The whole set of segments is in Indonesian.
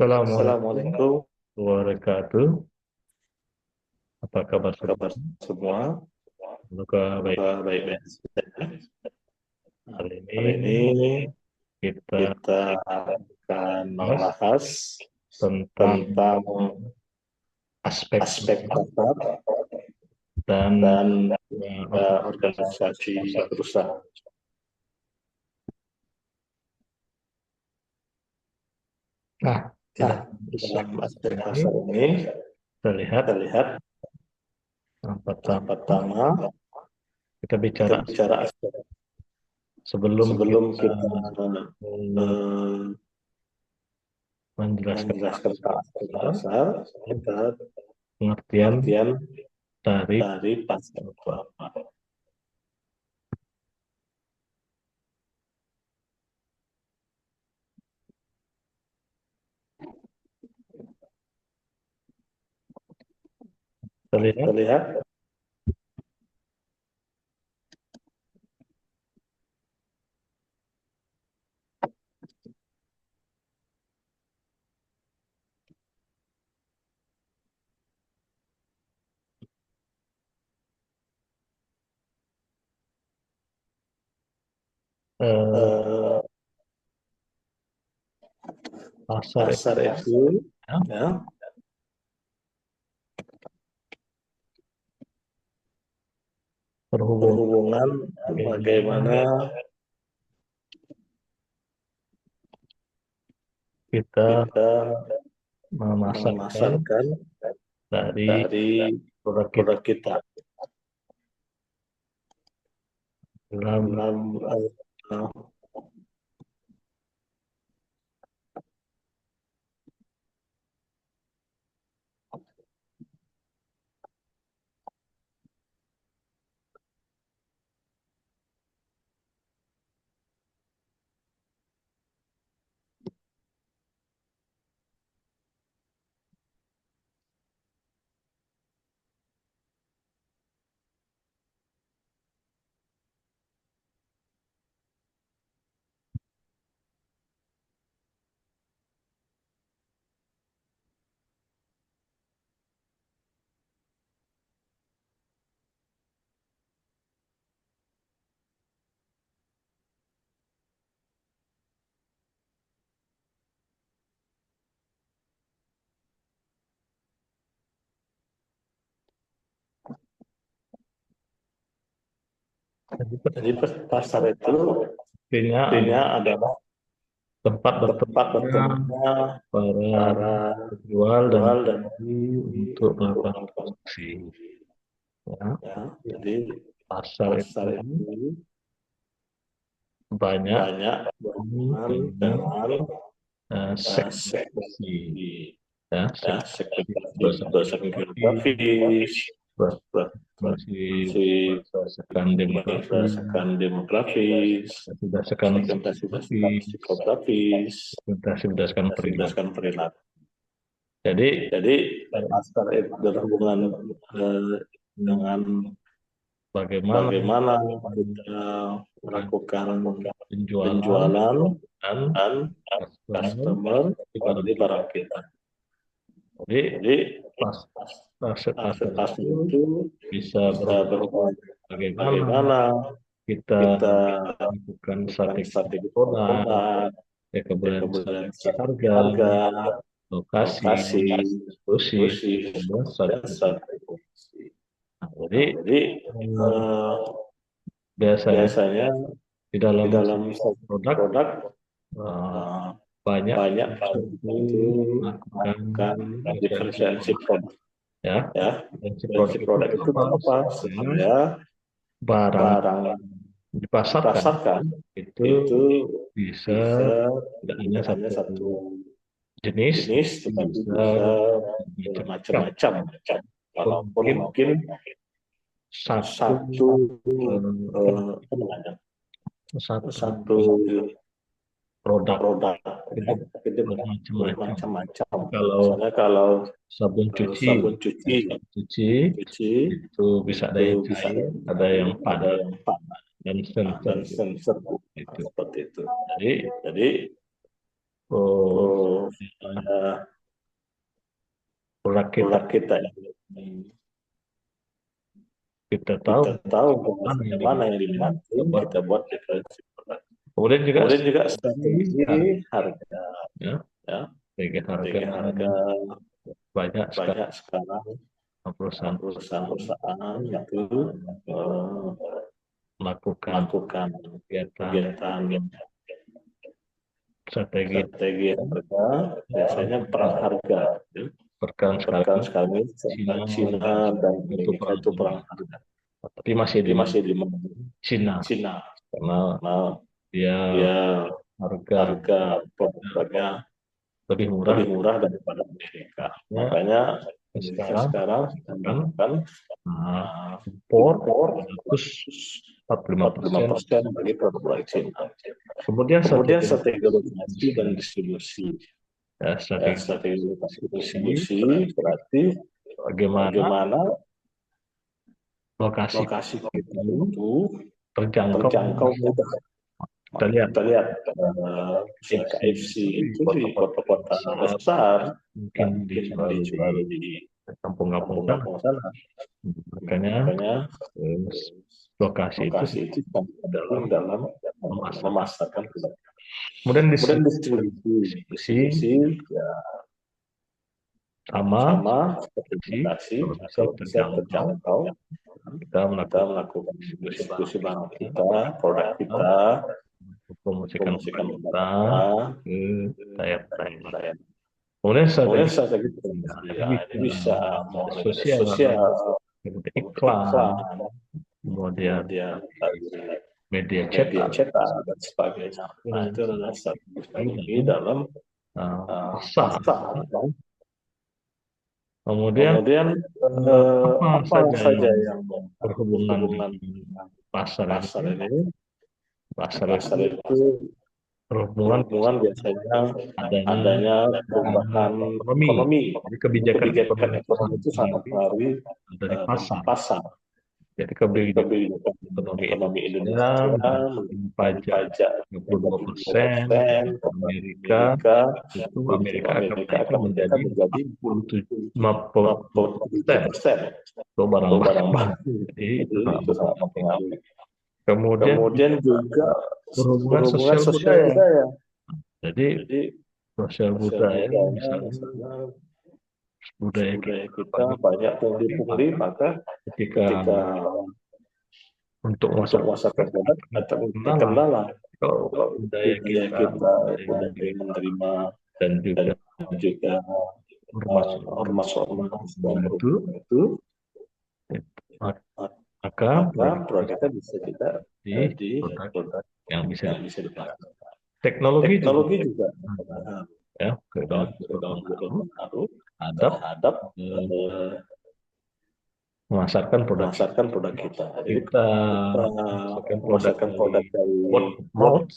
Assalamualaikum Assalamualaikum, warahmatullahi wabarakatuh. Apa kabar apa kabar semua? semua? Semoga baik. Semoga baik-baik saja. Hari ini Hari ini kita kita akan bahas membahas tentang tentang aspek aspek pasar pasar dan dan organisasi organisasi pasar. perusahaan. Nah, di Nah, dalam aspek dalam pasar aspek ini pasar ini kita lihat kita lihat yang yang pertama pertama kita kita bicara bicara aspek sebelum sebelum kita kita eh, eh, menjelaskan menjelaskan aspek tentang aspek pasar, pasar, kita pengertian pengertian dari dari pasar itu apa. apa. Kita Kita lihat lihat eh, eh, pasar pasar itu itu ya, ya, berhubung berhubungan bagaimana bagaimana kita kita memasarkan memasarkan dari dari produk kita produk kita dalam dalam jadi jadi pasar itu pentingnya artinya adalah adalah tempat tempat bertemunya bertemunya para para penjual dan jual dan pembeli beli untuk untuk melakukan melakukan transaksi. Ya. ya. Jadi Pasar pasar itu itu banyak banyak berhubungan dengan dengan segmentasi, segmentasi ya, ya, segmentasi segmentasi berdasarkan berdasarkan geografi, geografis, masih masih berdasarkan demografi, berdasarkan demografis, berdasarkan segmentasi psikologi, psikografis, berdasarkan perilaku. berdasarkan perilaku. Jadi Jadi pasar itu berhubungan dengan bagaimana bagaimana kita melakukan penjualan penjualan dan dan customer customer di barang membeli kita. barang kita. Jadi Jadi pas aset pasar aset pasar itu itu bisa bisa berhubungan bagaimana bagaimana kita kita melakukan melakukan strategi strategi produk, produk, ya ya kemudian kemudian strategi harga, harga, lokasi, lokasi, distribusi, distribusi, dan dan strategi. strategi. Nah, Nah, jadi jadi eh, eh, biasanya biasanya di di dalam dalam satu produk produk eh, eh, banyak banyak itu itu melakukan melakukan diferensiasi diferensiasi produk, produk ya. ya. Diferensiasi produk Diferensiasi itu produk itu apa? apa? Supaya Supaya barang barang dipasarkan dipasarkan itu itu bisa bisa tidak hanya tidak hanya satu satu jenis, jenis tapi tetapi bisa bisa macam-macam. bermacam-macam, walaupun Mungkin mungkin satu satu apa apa namanya, satu satu produk produk itu ya, tapi dia bermacam-macam. bermacam-macam. Kalau Misalnya kalau sabun cuci, sabun ya, cuci, sabun cuci cuci itu bisa ada itu yang bisa cair, ada yang ada padat yang panas dan sensor dan sensor itu. seperti itu. Jadi Jadi oh, oh, produk produk kita kita tahu tahu mana yang mana yang diminati, buat. kita buat deklarasi produk. Kemudian juga Strategi harga, ya, ya, strategi harga banyak sekarang perusahaan-perusahaan itu melakukan kegiatan strategi harga, biasanya perang harga. Perang Sekarang Cina dan Amerika itu perang harga. tapi masih di Cina karena dia harga produknya lebih lebih murah daripada Amerika. Makanya sekarang kan impor 145% bagi produk Cina. Kemudian strategi lokasi dan distribusi. Strategi distribusi berarti bagaimana lokasi kita itu terjangkau mudah. Kita lihat KFC itu di kota-kota besar mungkin dijual di kampung-kampung sana. Makanya lokasi itu dalam memasarkan produk. Kemudian distribusi ya sama seperti bisa terjangkau. Kita melakukan distribusi barang kita, produk kita, promosikan produk kita ke daerah. Kemudian strategi bisa sosial, iklan, kemudian media cetak dan sebagainya. Nah, itu adalah strategi dalam pasar. Kemudian apa saja yang berhubungan dengan pasar ini? Pasar itu berhubungan biasanya adanya perubahan ekonomi. Kebijakan ekonomi itu sangat mempengaruhi dari pasar. Jadi kebijakan ekonomi Indonesia pajak 22%, Amerika akan menjadi 50% itu barang-barang. Jadi itu sangat mempengaruhi. Kemudian juga berhubungan sosial budaya. Jadi sosial budaya misalnya budaya kita banyak pungli, maka ketika untuk masa produk terkendala. Kalau budaya kita menerima dan juga ormas itu maka produk kita bisa juga di produk yang bisa dipakai. Teknologi juga ya berpengaruh terhadap memasarkan produk kita. Jadi kita memasarkan produk dari mouth,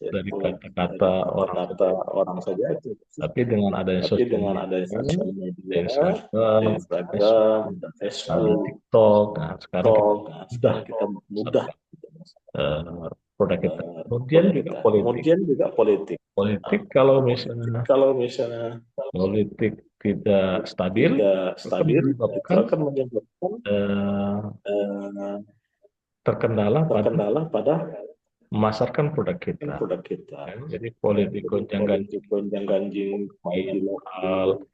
dari kata-kata orang saja itu. Tapi dengan adanya sosial media, Instagram, Facebook, TikTok, sekarang kita mudah produk kita. Kemudian juga politik. Kalau misalnya politik tidak stabil itu akan menyebabkan terkendala pada memasarkan produk kita. Jadi politik gonjang-ganjing baik di lokal,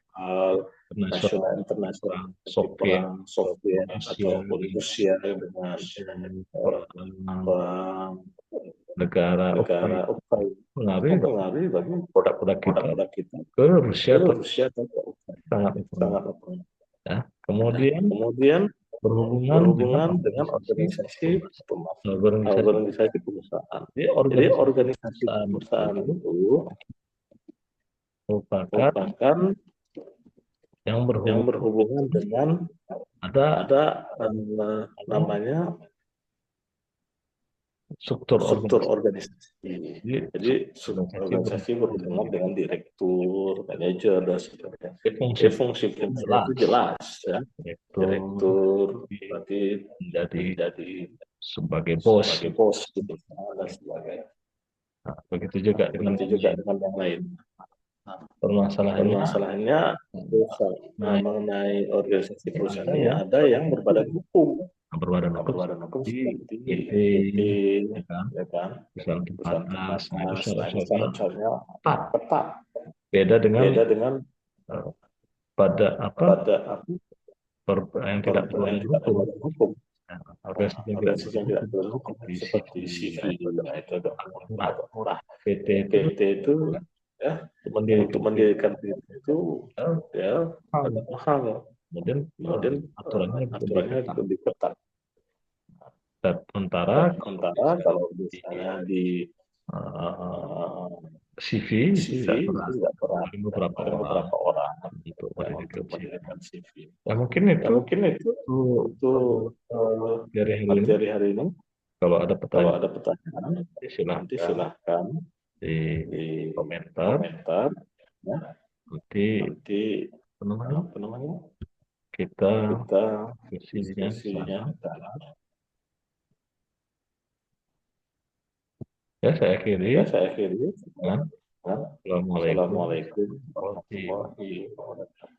nasional, internasional, Soviet ataupun Rusia dengan negara Ukraina mengaruhi bagi produk-produk kita ke Rusia sangat berpengaruh. Ya. Kemudian berhubungan dengan organisasi perusahaan. Jadi organisasi perusahaan itu merupakan yang berhubungan dengan ada namanya struktur organisasi. Jadi organisasi berhubungan dengan direktur, manajer, dan sebagainya. Fungsi itu jelas, ya. Direktur berarti menjadi sebagai bos gitu, dan sebagainya. Nah, begitu juga dengan yang lain. Permasalahannya mengenai organisasi perusahaan ya ada yang berbadan hukum. berbadan Berbadan hukum seperti PT, PT, ya kan, ya kan, perusahaan perusahaan terbatas. Nah, itu terbatas. Nah, itu syarat-syaratnya syarat-syaratnya ketat. ketat. Beda dengan Beda dengan pada pada yang tidak yang berbadan tidak hukum. berbadan hukum. Nah, organisasi yang tidak Organisasi berbadan yang tidak hukum berbadan hukum seperti seperti CV, CV, nah, itu nah, itu murah. agak murah. PT itu PT itu ya untuk untuk mendirikan mendirikan PT itu ya mahal. agak mahal. Kemudian Kemudian aturannya lebih aturannya ketat. lebih ketat. Sementara kalau Sementara misalnya kalau di misalnya di uh, CV itu CV tidak itu berat. tidak berat. Paling beberapa Ada orang beberapa orang untuk ya, untuk mendirikan CV. mendirikan CV. Ya mungkin Ya itu mungkin itu untuk dari hari ini. materi hari ini. Kalau ada Kalau pertanyaan, ada pertanyaan, nanti silahkan silahkan di di komentar. komentar. Ya. Nanti Apa namanya? apa namanya? Kita Kita diskusinya di diskusinya sana. dalam. Ya, saya akhiri. Ya, saya akhiri. Nah, Ya. Assalamualaikum Assalamualaikum warahmatullahi warahmatullahi wabarakatuh.